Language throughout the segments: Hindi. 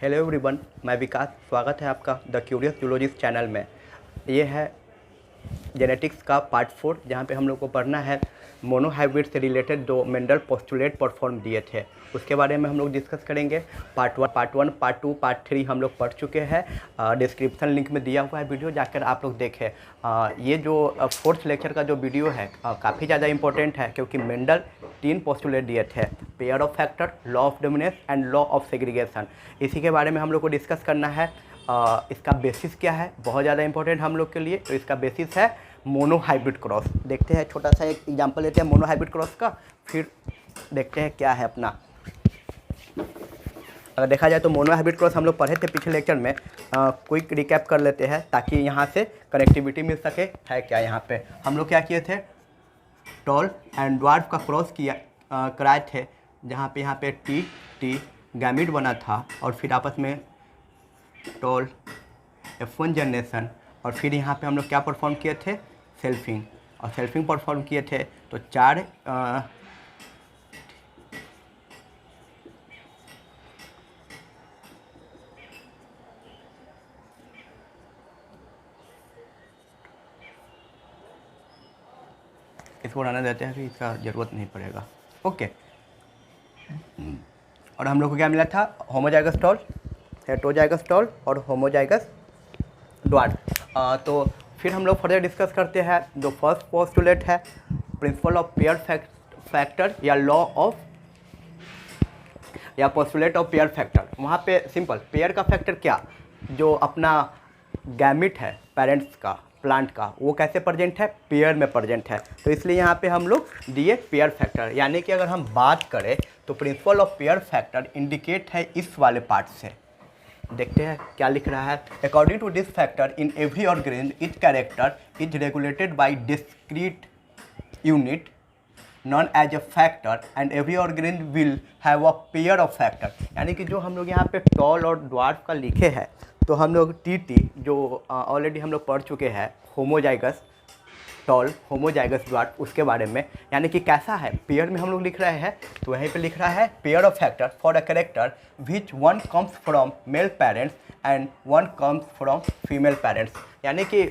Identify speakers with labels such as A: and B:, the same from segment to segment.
A: हेलो एवरीवन, मैं विकास। स्वागत है आपका द क्यूरियस जूलॉजिस्ट चैनल में। ये है जेनेटिक्स का पार्ट 4, जहाँ पे हम लोग को पढ़ना है मोनोहाइब्रिड से रिलेटेड जो मेंडल पोस्टुलेट परफॉर्म दिए थे, उसके बारे में हम लोग डिस्कस करेंगे। पार्ट 1, पार्ट 2, पार्ट 3 हम लोग पढ़ चुके हैं। डिस्क्रिप्शन लिंक में दिया हुआ है वीडियो, जाकर आप लोग देखें। ये जो 4th लेक्चर का जो वीडियो है काफ़ी ज़्यादा इंपॉर्टेंट है, क्योंकि मेंडल 3 पोस्टुलेट दिए थे: pair of factor, law of dominance and law of segregation. इसी के बारे में हम लोग को डिस्कस करना है। इसका बेसिस क्या है, बहुत ज़्यादा इंपॉर्टेंट हम लोग के लिए। तो इसका बेसिस है मोनोहाइब्रिड क्रॉस। देखते हैं, छोटा सा एक एग्जांपल लेते हैं मोनोहाइब्रिड क्रॉस का, फिर देखते हैं क्या है अपना। अगर देखा जाए तो मोनोहाइब्रिड क्रॉस हम लोग पढ़े थे पिछले लेक्चर में। क्विक रिकैप कर लेते हैं ताकि यहाँ से कनेक्टिविटी मिल सके। है क्या यहाँ पे हम लोग क्या किए थे, टॉल एंड ड्वार्फ का क्रॉस कराए थे, जहाँ पे यहाँ पे टी गैमीट बना था, और फिर आपस में टॉल F1 जनरेशन, और फिर यहाँ पे हम लोग क्या परफॉर्म किए थे, सेल्फिंग। और सेल्फिंग परफॉर्म किए थे तो 4 इसको बनाने देते हैं, फिर इसका ज़रूरत नहीं पड़ेगा। ओके। और हम लोग को क्या मिला था, होमोजाइगस टॉल, हेटेरोजाइगस टॉल और होमोजाइगस ड्वार्फ। तो फिर हम लोग फर्दर डिस्कस करते हैं जो फर्स्ट पोस्टुलेट है, प्रिंसिपल ऑफ पेयर फैक्टर या लॉ ऑफ या पोस्टुलेट ऑफ पेयर फैक्टर। वहाँ पे सिंपल पेयर का फैक्टर क्या, जो अपना गैमिट है पेरेंट्स का, प्लांट का, वो कैसे प्रेजेंट है, पेयर में प्रेजेंट है। तो इसलिए यहाँ पे हम लोग दिए पेयर फैक्टर। यानी कि अगर हम बात करें तो principle of pair factor indicate है इस वाले पार्ट से। देखते हैं क्या लिख रहा है। According to this factor in every organism each character is regulated by discrete unit known as a factor and every organism will have a pair of factor. यानी कि जो हम लोग यहाँ पे टॉल और ड्वार्फ का लिखे हैं, तो हम लोग टी जो ऑलरेडी हम लोग पढ़ चुके हैं, होमोजाइगस टॉल, होमोजाइगस ड्वार्फ, उसके बारे में। यानी कि कैसा है, पेयर में हम लोग लिख रहे हैं, तो वहीं पे लिख रहा है pair of factor for a character which one comes from male parents and one comes from female parents. यानी कि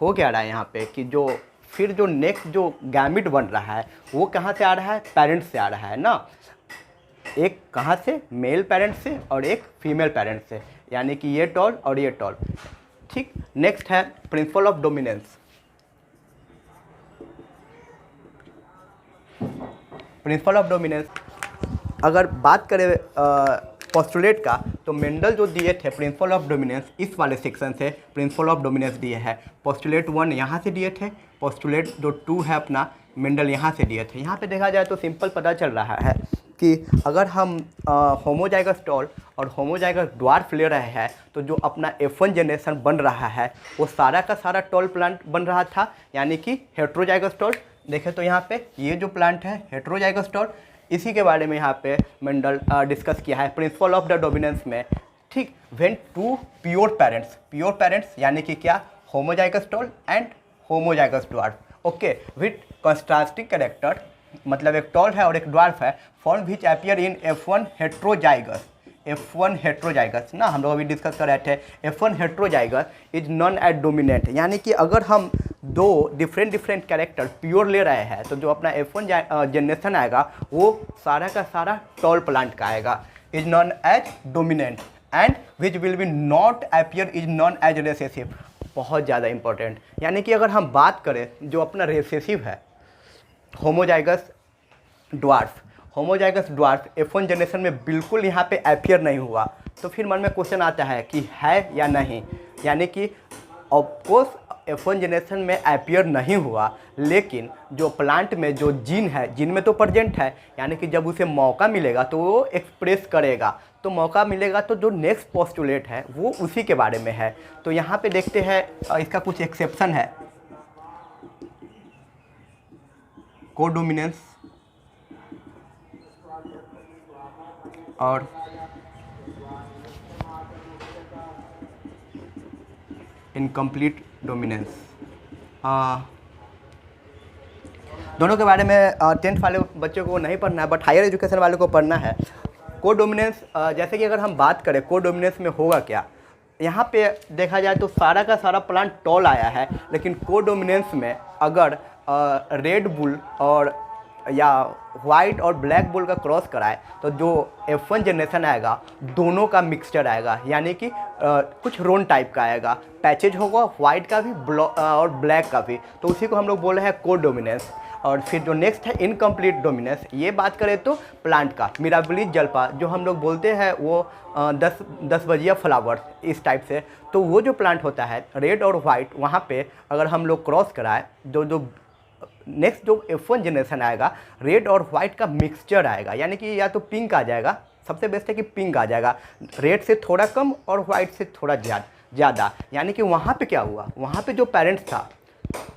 A: हो क्या रहा है यहाँ पे कि जो फिर जो नेक्स्ट जो गैमिट बन रहा है वो कहाँ से आ रहा है, पेरेंट्स से आ रहा है ना। एक कहाँ से, मेल पेरेंट्स से, और एक फीमेल पेरेंट्स से। यानी कि ये टॉल और ये टॉल। ठीक। नेक्स्ट है principle of dominance. Principle of dominance अगर बात करें पोस्टुलेट का, तो मेंडल जो दिए थे प्रिंसिपल ऑफ डोमिनेंस, इस वाले सेक्शन से प्रिंसिपल ऑफ डोमिनेंस दिए हैं। पोस्टुलेट 1 यहाँ से दिए थे, पोस्टुलेट जो 2 है अपना मेंडल यहाँ से दिए थे। यहाँ पे देखा जाए तो सिंपल पता चल रहा है कि अगर हम होमोजाइगस टॉल और होमोजाइगस ड्वार्फ ले रहे हैं, तो जो अपना F1 जनरेशन बन रहा है वो सारा का सारा टॉल प्लांट बन रहा था, यानी कि हेटेरोजाइगस टॉल। देखें तो यहाँ पे ये जो प्लांट है हेटेरोजाइगस टॉल, इसी के बारे में यहाँ पे मेंडल डिस्कस किया है प्रिंसिपल ऑफ द डोमिनेंस में। ठीक। व्हेन 2 प्योर पेरेंट्स यानी कि क्या, homozygous tall and homozygous dwarf. Okay. With contrasting character, मतलब एक टॉल है और एक ड्वार्फ है, form which appear in F1 heterozygous ना, हम लोग अभी डिस्कस कर रहे थे। F1 heterozygous is known as dominant. यानी कि अगर हम 2 डिफरेंट कैरेक्टर प्योर ले रहे हैं, तो जो अपना F1 जनरेशन आएगा वो सारा का सारा टॉल प्लांट का आएगा, is known as dominant, and which will be not appear is known as recessive. बहुत ज़्यादा इंपॉर्टेंट। यानी कि अगर हम बात करें जो अपना रिसेसिव है, होमोजाइगस ड्वार्फ F1 जनरेशन में बिल्कुल यहाँ पे अपीयर नहीं हुआ, तो फिर मन में क्वेश्चन आता है कि है या नहीं। यानी कि ऑफकोर्स F1 जनरेशन में अपीयर नहीं हुआ, लेकिन जो प्लांट में जो जीन है, जीन में तो प्रेजेंट है। यानी कि जब उसे मौका मिलेगा तो वो एक्सप्रेस करेगा, तो मौका मिलेगा तो जो नेक्स्ट पोस्टुलेट है वो उसी के बारे में है। तो यहाँ पे देखते हैं, इसका कुछ एक्सेप्शन है। कोडोमिनेंस और इनकम्प्लीट डोमिनेंस, दोनों के बारे में 10th वाले बच्चों को नहीं पढ़ना है, बट हायर एजुकेशन वाले को पढ़ना है। कोडोमिनेंस, जैसे कि अगर हम बात करें कोडोमिनेंस में होगा क्या, यहाँ पे देखा जाए तो सारा का सारा प्लांट टॉल आया है, लेकिन कोडोमिनेंस में अगर रेड बुल और या वाइट और ब्लैक बुल का क्रॉस कराए तो जो F1 जनरेशन आएगा दोनों का मिक्सचर आएगा, यानी कि कुछ रोन टाइप का आएगा, पैचेज होगा वाइट का भी और ब्लैक का भी, तो उसी को हम लोग बोल रहे हैं कोडोमिनेंस। और फिर जो नेक्स्ट है इनकम्प्लीट डोमिनेंस, ये बात करें तो प्लांट का मिराबिलिस जल्पा जो हम लोग बोलते हैं वो 10 बजिया फ्लावर इस टाइप से, तो वो जो प्लांट होता है रेड और वाइट, वहाँ पे अगर हम लोग क्रॉस कराए जो नेक्स्ट जो F1 जनरेशन आएगा रेड और वाइट का मिक्सचर आएगा, यानी कि या तो पिंक आ जाएगा, सबसे बेस्ट है कि पिंक आ जाएगा, रेड से थोड़ा कम और वाइट से थोड़ा ज़्यादा, यानी कि वहाँ पे क्या हुआ, वहाँ पे जो पेरेंट्स था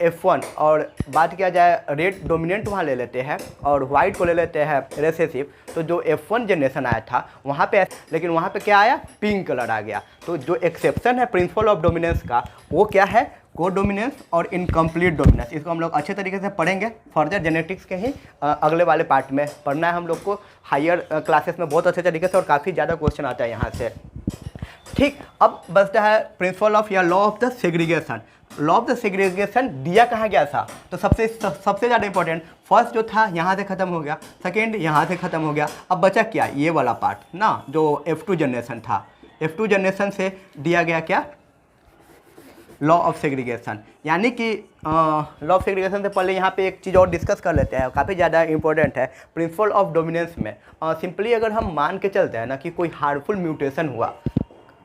A: F1 और बात किया जाए रेड डोमिनेंट वहाँ ले लेते हैं और वाइट को ले लेते हैं रिसेसिव, तो जो F1 जनरेशन आया था वहाँ पे, लेकिन वहाँ पे क्या आया, पिंक कलर आ गया। तो जो एक्सेप्शन है प्रिंसिपल ऑफ डोमिनेंस का वो क्या है, कोडोमिनेंस और इनकम्प्लीट डोमिनेंस। इसको हम लोग अच्छे तरीके से पढ़ेंगे, फर्दर जेनेटिक्स के ही अगले वाले पार्ट में पढ़ना है हम लोग को, हायर क्लासेस में बहुत अच्छे तरीके से, और काफ़ी ज़्यादा क्वेश्चन आता है यहाँ से। ठीक, अब बचता है प्रिंसिपल ऑफ या law of the segregation. Law of the segregation दिया कहाँ गया था, तो सबसे ज़्यादा इंपॉर्टेंट फर्स्ट जो था यहाँ से ख़त्म हो गया, सेकेंड यहाँ से ख़त्म हो गया, अब बचा क्या, ये वाला पार्ट ना जो F2 जनरेशन था, F2 जनरेशन से दिया गया क्या, लॉ ऑफ सेग्रीगेशन। यानी कि लॉ ऑफ सेग्रीगेशन से पहले यहाँ पे एक चीज़ और डिस्कस कर लेते हैं, काफ़ी ज़्यादा इंपॉर्टेंट है प्रिंसिपल ऑफ डोमिनेंस में। सिंपली अगर हम मान के चलते हैं ना कि कोई हार्मफुल म्यूटेशन हुआ,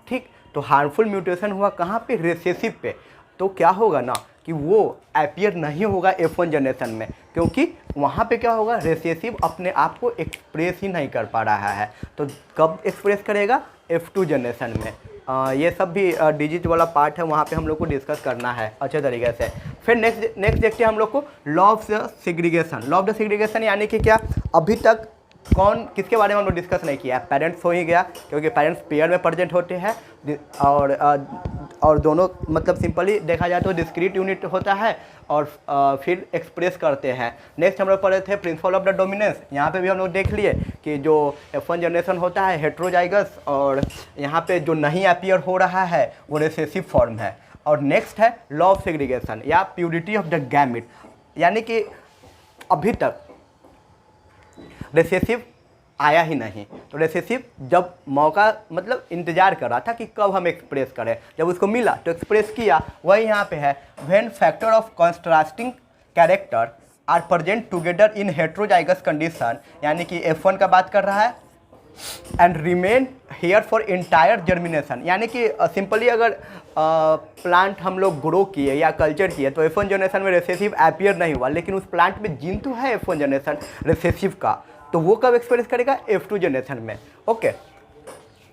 A: ठीक, तो हार्मफुल म्यूटेशन हुआ कहाँ पे, रिसेसिव पे, तो क्या होगा ना कि वो अपीयर नहीं होगा F1 जनरेशन में, क्योंकि वहाँ पे क्या होगा, रिसेसिव अपने आप को एक्सप्रेस ही नहीं कर पा रहा है, तो कब एक्सप्रेस करेगा, F2 जनरेशन में। ये सब भी डिजिट वाला पार्ट है, वहाँ पे हम लोग को डिस्कस करना है अच्छे तरीके से। फिर नेक्स्ट देखते हैं हम लोग को law of the segregation. Law of the segregation यानी कि क्या, अभी तक कौन किसके बारे में हम लोग डिस्कस नहीं किया, पेरेंट्स हो ही गया, क्योंकि पेरेंट्स पेयर में प्रेजेंट होते हैं, और दोनों मतलब सिंपली देखा जाए तो डिस्क्रीट यूनिट होता है और फिर एक्सप्रेस करते हैं। नेक्स्ट हम लोग पढ़े थे प्रिंसिपल ऑफ द डोमिनेंस, यहाँ पे भी हम लोग देख लिए कि जो F1 जनरेशन होता है हेट्रोजाइगस, और यहाँ पे जो नहीं अपीयर हो रहा है वो रिसेसिव फॉर्म है। और नेक्स्ट है लॉ ऑफ सेग्रीगेशन या प्योरिटी ऑफ द गैमेट, यानी कि अभी तक रिसेसिव आया ही नहीं, तो रिसेसिव जब मौका मतलब इंतजार कर रहा था कि कब हम एक्सप्रेस करें, जब उसको मिला तो एक्सप्रेस किया, वही यहाँ पे है when factor of contrasting character are present together in heterozygous condition, यानी कि F1 का बात कर रहा है, and remain here for entire germination, यानी कि सिंपली अगर प्लांट हम लोग ग्रो किए या कल्चर किए तो F1 जनरेशन में रिसेसिव अपीयर नहीं हुआ, लेकिन उस प्लांट में जीन तो है F1 जनरेशन रिसेसिव का, तो वो कब एक्सप्रेस करेगा, F2 जनरेशन में। Okay,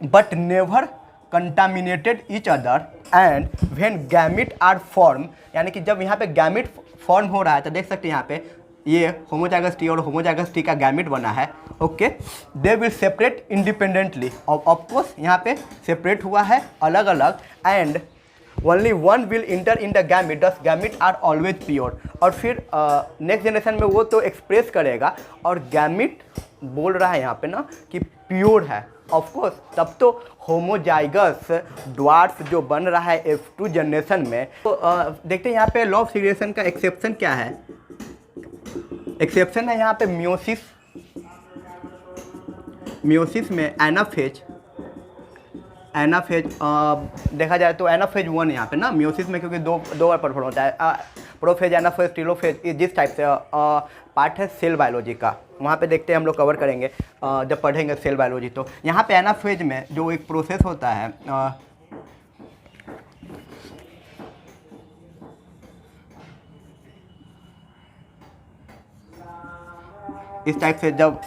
A: but never contaminated each other and when gamete are form, यानी कि जब यहाँ पे गैमिट फॉर्म हो रहा है तो देख सकते हैं यहाँ पे ये होमोजाइगस टी और होमोजाइगस टी का गैमिट बना है। Okay, they will separate independently, of course यहाँ पे सेपरेट हुआ है अलग अलग, and only one will inter in the gamete, दस गैमिट आर ऑलवेज प्योर। और फिर नेक्स्ट जनरेशन में वो तो एक्सप्रेस करेगा, और गैमिट बोल रहा है यहाँ पे ना कि प्योर है, ऑफकोर्स तब तो होमोजाइगस ड्वार्फ जो बन रहा है F2 जनरेशन में। तो देखते हैं यहाँ पे लॉ ऑफ सेग्रीगेशन का एक्सेप्शन क्या है। एक्सेप्शन है यहाँ पे मियोसिस, मियोसिस में एनाफेज देखा जाए तो एनाफेज 1 यहाँ पे ना मियोसिस में, क्योंकि दो बार परफॉर्म होता है, प्रोफेज एनाफेज टेलोफेज, जिस टाइप से पार्ट है सेल बायोलॉजी का, वहाँ पे देखते हैं हम लोग कवर करेंगे जब पढ़ेंगे सेल बायोलॉजी। तो यहाँ पे एनाफेज में जो एक प्रोसेस होता है इस टाइप से, जब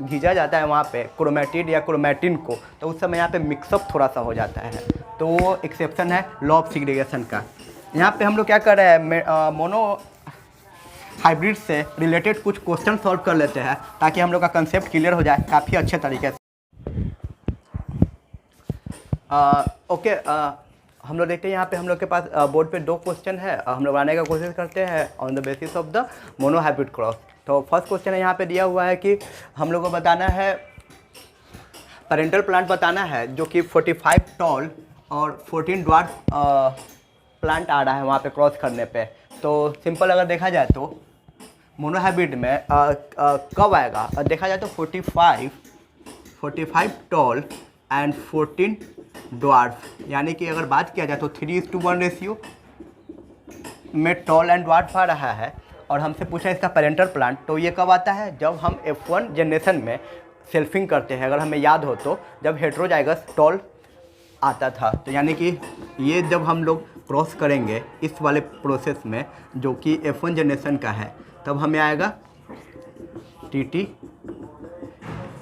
A: घिंचा जाता है वहाँ पे क्रोमेटिड या क्रोमेटिन को, तो उस समय यहाँ पे मिक्सअप थोड़ा सा हो जाता है, तो वो एक्सेप्शन है लॉ ऑफ सेग्रीगेशन का। यहाँ पे हम लोग क्या कर रहे हैं, मोनो हाइब्रिड से रिलेटेड कुछ क्वेश्चन सॉल्व कर लेते हैं ताकि हम लोग का कंसेप्ट क्लियर हो जाए काफ़ी अच्छे तरीके से। ओके, हम लोग देखते हैं यहाँ पे हम लोग के पास बोर्ड पे 2 क्वेश्चन है, हम लोग बनाने का कोशिश करते हैं on the basis of the mono hybrid cross. तो फर्स्ट क्वेश्चन है यहाँ पे दिया हुआ है कि हम लोग को बताना है पेरेंटल प्लांट बताना है जो कि 45 टॉल और 14 ड्वार्फ प्लांट आ रहा है वहाँ पे क्रॉस करने पे। तो सिंपल अगर देखा जाए तो मोनोहाइब्रिड में कब आएगा, देखा जाए तो 45 टॉल एंड 14 ड्वार्फ, यानी कि अगर बात किया जाए तो 3:1 रेशियो में टॉल एंड ड्वार्फ आ रहा है। और हमसे पूछा इसका पेरेंटल प्लांट, तो ये कब आता है, जब हम F1 जनरेशन में सेल्फिंग करते हैं। अगर हमें याद हो तो जब हेट्रोजाइगस टॉल आता था, तो यानी कि ये जब हम लोग क्रॉस करेंगे इस वाले प्रोसेस में जो कि F1 जनरेशन का है, तब हमें आएगा TT,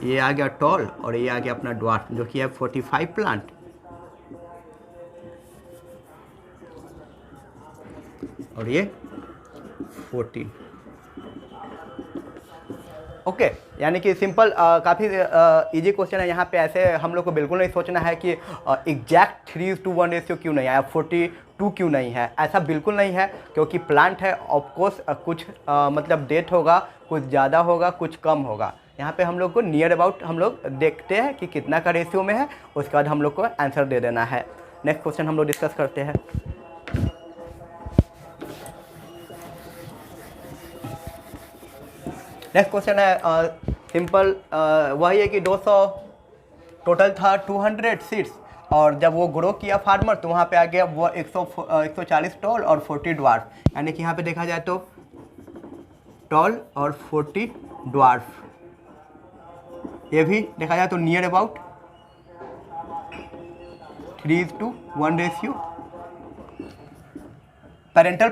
A: ये आ गया टॉल और ये आ गया अपना ड्वार्फ जो कि है 45 प्लांट। और ये 14। ओके, यानी कि सिंपल काफ़ी इजी क्वेश्चन है। यहाँ पे ऐसे हम लोग को बिल्कुल नहीं सोचना है कि एग्जैक्ट 3:1 रेशियो क्यों नहीं आया, 42 क्यों नहीं है, ऐसा बिल्कुल नहीं है, क्योंकि प्लांट है ऑफकोर्स कुछ मतलब डेथ होगा, कुछ ज़्यादा होगा, कुछ कम होगा। यहाँ पे हम लोग को नियर अबाउट हम लोग देखते हैं कि कितना का रेशियो में है, उसके बाद हम लोग को आंसर दे देना है। नेक्स्ट क्वेश्चन हम लोग डिस्कस करते हैं। नेक्स्ट क्वेश्चन है सिंपल, वही है कि 200 टोटल था 200 सीड्स, और जब वो ग्रो किया फार्मर तो वहाँ पे आ गया वो 140 टॉल और 40 ड्वार्फ, यानी कि यहाँ पे देखा जाए तो टॉल और 40 ड्वार्फ। ये भी देखा जाए तो near about 3:1 ratio. Parental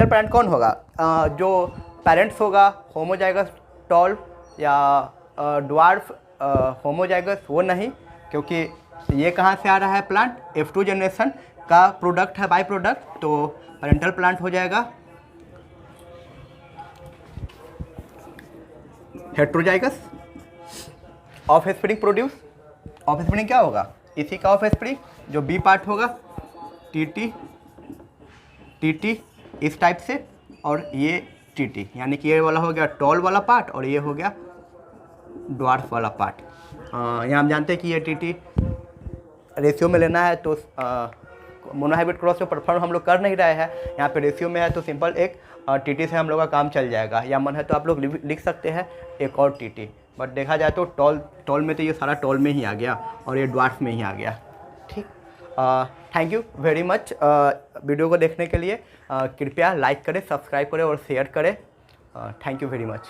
A: plant कौन होगा, जो पेरेंट्स होगा होमोजाइगस टॉल या ड्वार्फ होमोजाइगस, वो नहीं, क्योंकि ये कहाँ से आ रहा है प्लांट, F2 जनरेशन का प्रोडक्ट है, बाई प्रोडक्ट, तो पेरेंटल प्लांट हो जाएगा heterozygous of spring produce. Of spring क्या होगा, इसी का ऑफ स्प्रिंग जो बी पार्ट होगा TT इस टाइप से, और ये TT, यानी कि ये वाला हो गया टॉल वाला पार्ट और ये हो गया ड्वार्फ वाला पार्ट। यहाँ हम जानते हैं कि ये TT रेशियो में लेना है, तो मोनोहाइब्रिड क्रॉस में परफॉर्म हम लोग कर नहीं रहे हैं, यहाँ पे रेशियो में है, तो सिंपल एक TT से हम लोग का काम चल जाएगा, या मन है तो आप लोग लिख सकते हैं एक और TT। बट देखा जाए तो टॉल में तो ये सारा टॉल में ही आ गया और ये ड्वार्फ में ही आ गया। ठीक, thank you very much video को देखने के लिए। कृपया लाइक करें, सब्सक्राइब करें और शेयर करें। Thank you very much.